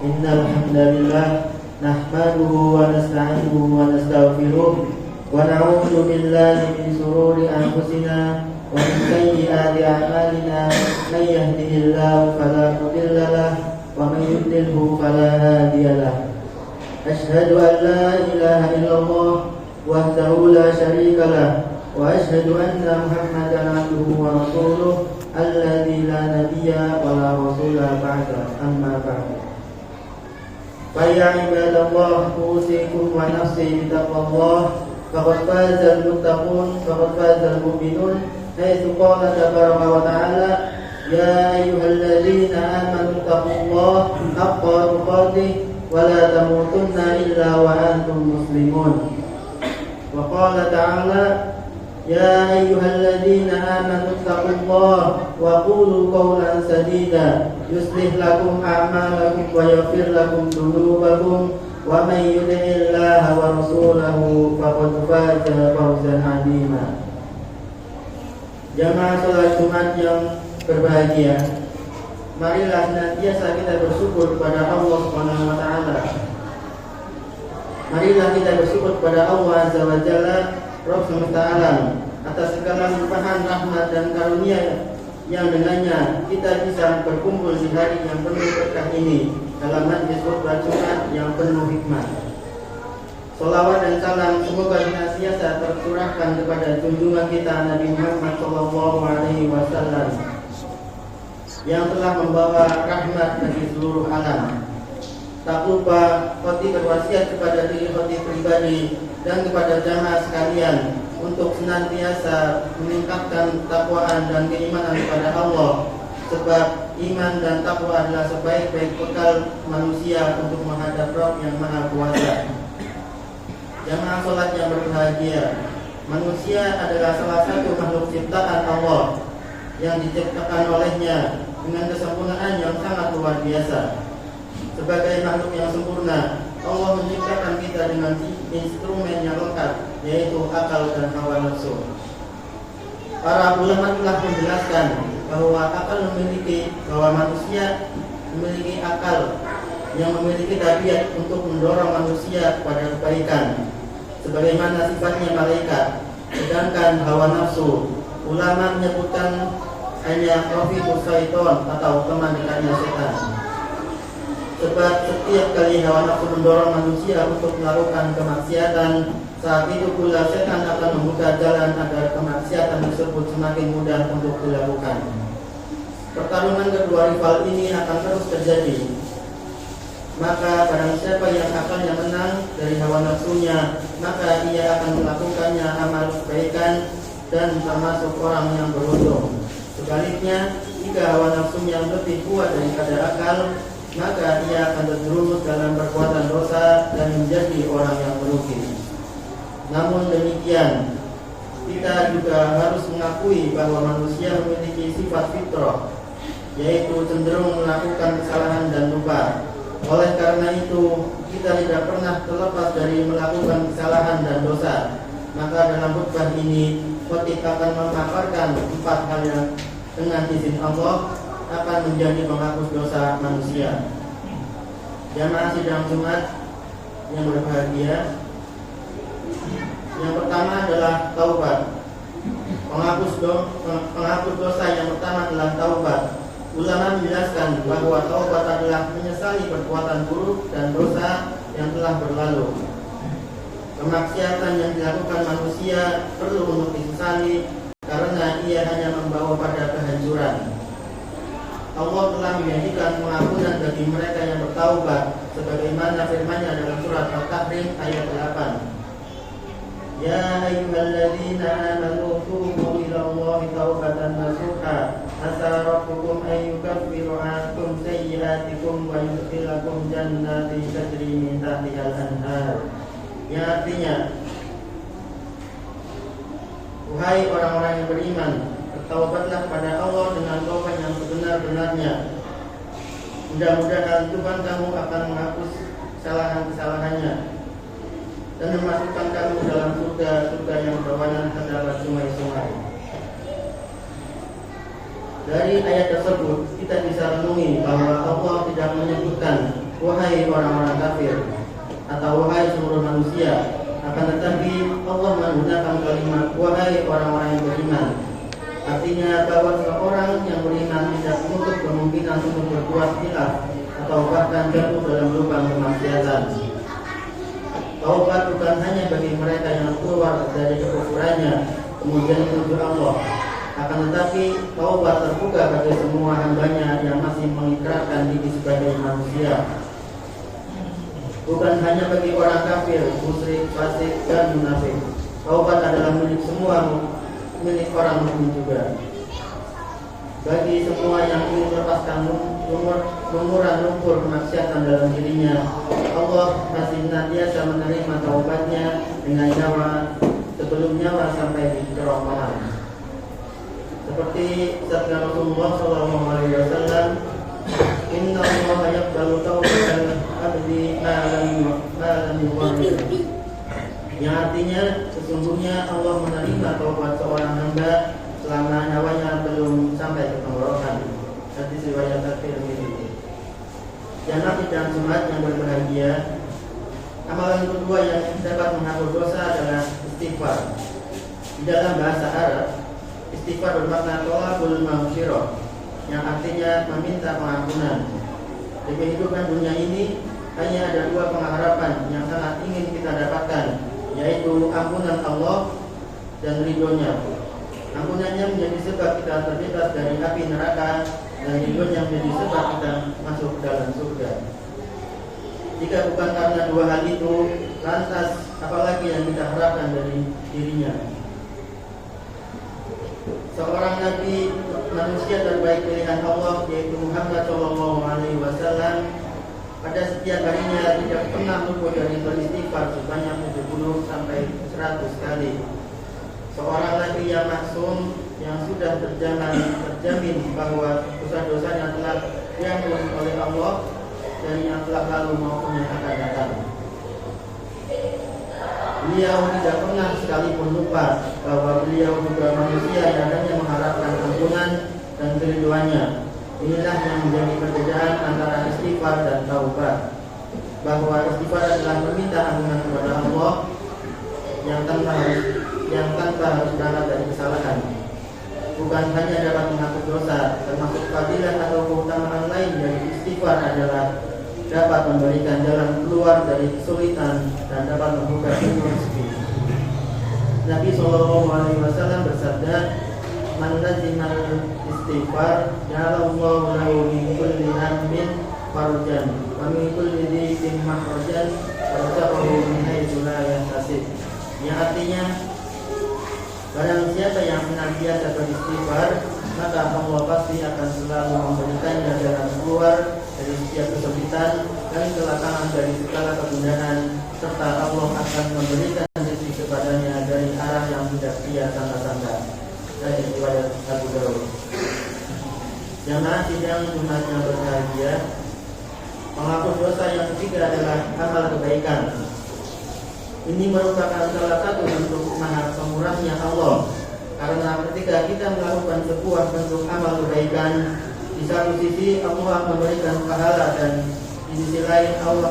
Innal hamdalillah nahmaduhu wa nasta'inuhu wa nastaghfiruh wa na'udzu billahi min shururi anfusina wa min sayyiati a'malina may yahdihillahu fala mudilla lahu wa may yudlilhu fala hadiya lahu. Asyhadu an la ilaha illallah wahdahu la syarika lahu wa asyhadu anna Muhammadan abduhu wa rasuluh alladzi la nabiyya wa la rasula ba'da, amma ba'du. Fa ya ibadallah, usikum wa nafsi bitaqwallah, faqad fazal muttaqun, faqad fazal mu'minun. Haitsu qala tabaraka wa ta'ala, ya ayyuhalladzina amanu taqullaha haqqa tuqatih wa la tamutunna illa wa antum muslimun. Wa qala ta'ala, ya ayyuhalladzina amanu taqullaha wa qulu qawlan sadida yuslih lakum a'malakum wa yaghfir lakum dhunubakum wa may yuti'illaha wa rasulahu faqad faza fawzan 'azima. Jamaah salat Jumat yang berbahagia, marilah senantiasa kita bersyukur kepada Allah Subhanahu wa taala. Marilah kita bersyukur kepada Allah Azza wa Jalla, Rabb semesta alam, atas segala limpahan rahmat dan karunia yang dengannya kita bisa berkumpul di hari yang penuh berkah ini dalam majlis khutbah Jumat yang penuh hikmah. Salawat dan salam semoga senantiasa tercurahkan kepada junjungan kita Nabi Muhammad SAW yang telah membawa rahmat bagi seluruh alam. Tak lupa khotib berwasiat kepada diri khotib pribadi dan kepada jamaah sekalian untuk senantiasa meningkatkan takwaan dan keimanan kepada Allah, sebab iman dan takwa adalah sebaik-baik bekal manusia untuk menghadap Rabb yang Maha Kuasa. Jamaah salat yang berbahagia, manusia adalah salah satu makhluk ciptaan Allah yang diciptakan olehnya dengan kesempurnaan yang sangat luar biasa. Sebagai makhluk yang sempurna, Allah menciptakan kita dengan instrumen yang lengkap, yaitu akal dan hawa nafsu. Para ulama telah menjelaskan bahwa manusia memiliki akal yang memiliki tabiat untuk mendorong manusia kepada kebaikan, sebagaimana sifatnya malaikat. Sedangkan hawa nafsu, ulama menyebutkan hanya rafiqus syaitan atau teman dekatnya setan. Sebab setiap kali hawa nafsu mendorong manusia untuk melakukan kemaksiatan, saat itu pula setan akan membuka jalan agar kemaksiatan tersebut semakin mudah untuk dilakukan. Pertarungan kedua rival ini akan terus terjadi. Maka barang siapa yang akalnya menang dari hawa nafsunya, maka ia akan melakukannya amal kebaikan dan termasuk orang yang beruntung. Sebaliknya, jika hawa nafsunya lebih kuat daripada akal, maka ia akan terjerumus dalam perbuatan dosa dan menjadi orang yang merugi. Namun demikian, kita juga harus mengakui bahwa manusia memiliki sifat fitrah, yaitu cenderung melakukan kesalahan dan lupa. Oleh karena itu, kita tidak pernah terlepas dari melakukan kesalahan dan dosa. Maka dalam khutbah ini, khotib akan memaparkan 4 hal yang dengan izin Allah akan menjadi penghapus dosa manusia. Jamaah sidang Jumat yang berbahagia, yang pertama adalah taubat. Penghapus dosa yang pertama adalah taubat. Ulama menjelaskan bahwa taubat adalah menyesali perbuatan buruk dan dosa yang telah berlalu. Kemaksiatan yang dilakukan manusia perlu untuk disesali karena ia hanya membawa pada kehancuran. Allah telah menjanjikan pengampunan bagi mereka yang bertaubat, sebagaimana firman-Nya dalam surat Al-Tahrim ayat 8. Ya ayyuhalladzina amanu tubu ilallahi taubatan nasuha asa rabbukum an yukaffiru ankum sayyi'atikum wa yudkhilakum jannatin tajri min tahtihal anhar. Yang artinya, wahai orang-orang yang beriman, bertaubatlah pada Allah dengan taubat yang sebenar-benarnya. Mudah-mudahan Tuhan kamu akan menghapus kesalahan-kesalahannya dan memasukkan kamu dalam surga-surga yang berwarna terdapat sungai-sungai. Dari ayat tersebut kita bisa renungi bahwa Allah tidak menyebutkan wahai Intinya bahwa seorang yang beriman tidak menutup kemungkinan untuk berbuat hilaf atau bahkan jatuh dalam lubang kemaksiatan. Taubat bukan hanya bagi mereka yang keluar dari kekufurannya kemudian menuju Allah, akan tetapi taubat terbuka bagi semua hambanya yang masih mengikrarkan diri sebagai manusia. Bukan hanya bagi orang kafir, musyrik, fasik, dan munafik. Taubat adalah milik orang mukmin juga. Bagi semua yang ingin melepaskan lumuran lumpur kemaksiatan dalam dirinya, Allah masih senantiasa menerima taubatnya dengan nyawa sebelum nyawa sampai di kerongkongan. Seperti sabda Rasulullah SAW, Inna Allah yaqbalu taubatal abdi ma lam yughargir. Yang artinya sesungguhnya Allah menerima taubat seorang hamba selama nyawanya belum sampai ke tenggorokan. Hadis riwayat At-Tirmidzi. Jamaah dan jemaat yang berbahagia, amalan kedua yang dapat menghapus dosa adalah istighfar. Di dalam bahasa Arab, istighfar bermakna thalabul maghfirah, yang artinya meminta pengampunan. Di kehidupan dunia ini hanya ada dua pengharapan yang sangat ingin kita dapatkan, yaitu ampunan Allah dan ridhonya. Ampunannya menjadi sebab kita terbebas dari api neraka, dan ridhonya menjadi sebab kita masuk ke dalam surga. Jika bukan karena dua hal itu, lantas apalagi yang kita harapkan dari dirinya? Seorang nabi manusia terbaik pilihan Allah, yaitu Muhammad SAW, pada setiap harinya tidak pernah luput dari beristighfar sebanyak 70 sampai 100 kali. Seorang nabi yang maksum, yang sudah terjamin bahwa dosa-dosanya telah diampuni oleh Allah dan yang telah lalu maupun yang akan datang. Beliau tidak pernah sekalipun lupa bahwa beliau juga manusia yang hanya mengharapkan ampunan dan keriduannya. Inilah yang menjadi perbedaan antara istighfar dan taubat. Bahwa istighfar adalah meminta ampunan kepada Allah yang tanpa harus berangkat dari kesalahan. Bukan hanya dapat menghapus dosa, termasuk fadilah atau keutamaan lain dari istighfar adalah dapat memberikan jalan keluar dari kesulitan dan dapat membuka pintu rezeki. Nabi SAW bersabda, "Man lazimal istighfar, ja'alallahu lahu min kulli hammin farjan, wa min kulli dhiqin makhrajan, wa razaqahu min haitsu la yahtasib." Yang artinya, barang siapa yang senantiasa beristighfar, maka Allah pasti akan selalu memberikannya jalan keluar dari setiap kesulitan dan kelakangan dari segala kegundahan, serta Allah akan memberikan rezeki kepadanya dari arah yang tidak ia sangka-sangka. Dari riwayat Abu Daud. Jamaah sidang Jumat yang berbahagia, menghapus dosa yang ketiga adalah amal kebaikan. Ini merupakan salah satu bentuk maha pemurahnya Allah, karena ketika kita melakukan sebuah bentuk amal kebaikan, di satu sisi Allah memberikan pahala dan di sisi lain Allah